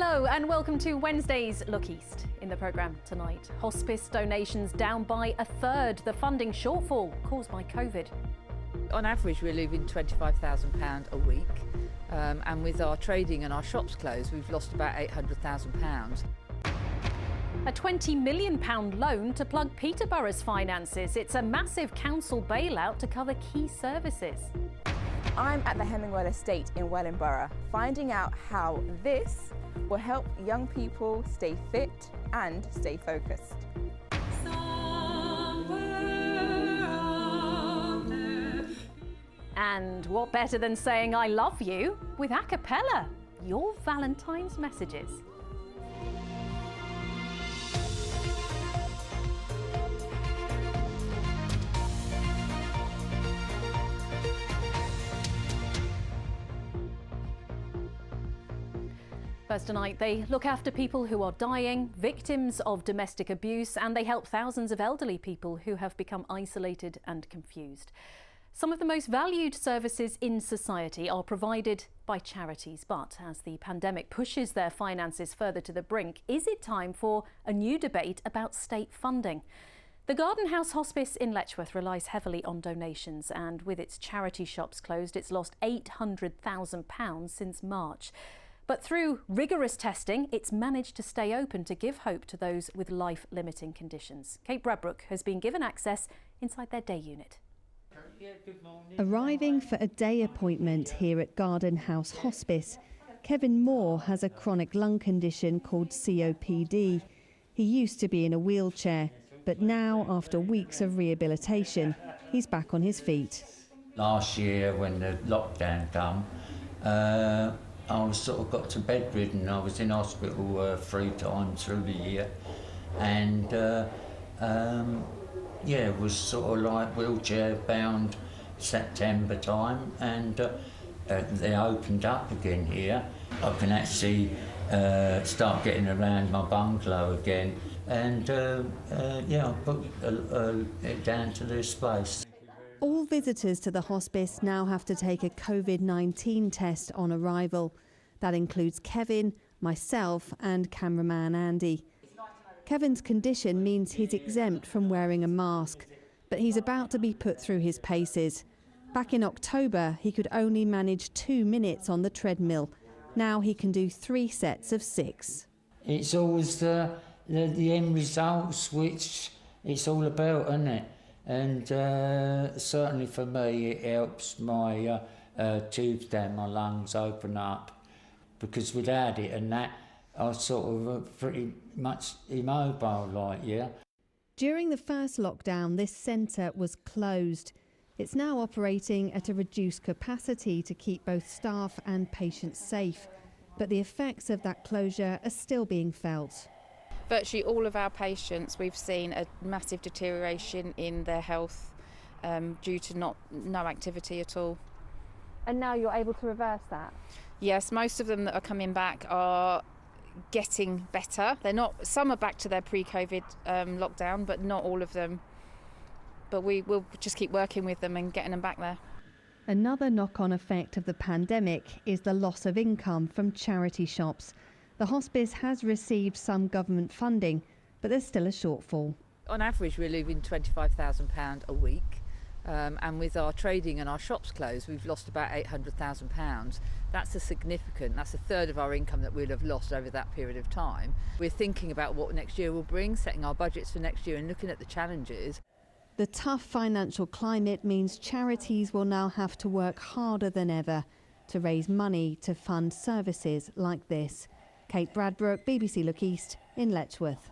Hello and welcome to Wednesday's Look East. In the programme tonight, hospice donations down by a third, the funding shortfall caused by COVID. On average, we're losing £25,000 a week, and with our trading and our shops closed, we've lost about £800,000. A £20 million loan to plug Peterborough's finances. It's a massive council bailout to cover key services. I'm at the Hemingwell estate in Wellingborough, finding out how this will help young people stay fit and stay focused. And what better than saying I love you with a cappella, your Valentine's messages. First tonight, they look after people who are dying, victims of domestic abuse, and they help thousands of elderly people who have become isolated and confused. Some of the most valued services in society are provided by charities, but as the pandemic pushes their finances further to the brink, is it time for a new debate about state funding? The Garden House Hospice in Letchworth relies heavily on donations, and with its charity shops closed, it's lost £800,000 since March. But through rigorous testing, it's managed to stay open to give hope to those with life-limiting conditions. Kate Bradbrook has been given access inside their day unit. Arriving for a day appointment here at Garden House Hospice, Kevin Moore has a chronic lung condition called COPD. He used to be in a wheelchair, but now, after weeks of rehabilitation, he's back on his feet. Last year, when the lockdown came, I was sort of got to bedridden. I was in hospital 3 times through the year, and was sort of like wheelchair bound September time, and they opened up again here. I can actually start getting around my bungalow again, and I put it down to this place. All visitors to the hospice now have to take a COVID-19 test on arrival. That includes Kevin, myself and cameraman Andy. Kevin's condition means he's exempt from wearing a mask, but he's about to be put through his paces. Back in October, he could only manage 2 minutes on the treadmill. Now he can do 3 sets of 6. It's always the end results which it's all about, isn't it? And certainly for me, it helps my tubes down my lungs open up, because without it and that, I was sort of pretty much immobile, like, yeah. During the first lockdown, this centre was closed. It's now operating at a reduced capacity to keep both staff and patients safe, but the effects of that closure are still being felt. Virtually all of our patients, we've seen a massive deterioration in their health due to no activity at all. And now you're able to reverse that? Yes, most of them that are coming back are getting better. Some are back to their pre-COVID lockdown, but not all of them. But we will just keep working with them and getting them back there. Another knock-on effect of the pandemic is the loss of income from charity shops. The hospice has received some government funding, but there's still a shortfall. On average, we're losing £25,000 a week, and with our trading and our shops closed, we've lost about £800,000. That's a third of our income that we'll have lost over that period of time. We're thinking about what next year will bring, setting our budgets for next year and looking at the challenges. The tough financial climate means charities will now have to work harder than ever to raise money to fund services like this. Kate Bradbrook, BBC Look East in Letchworth.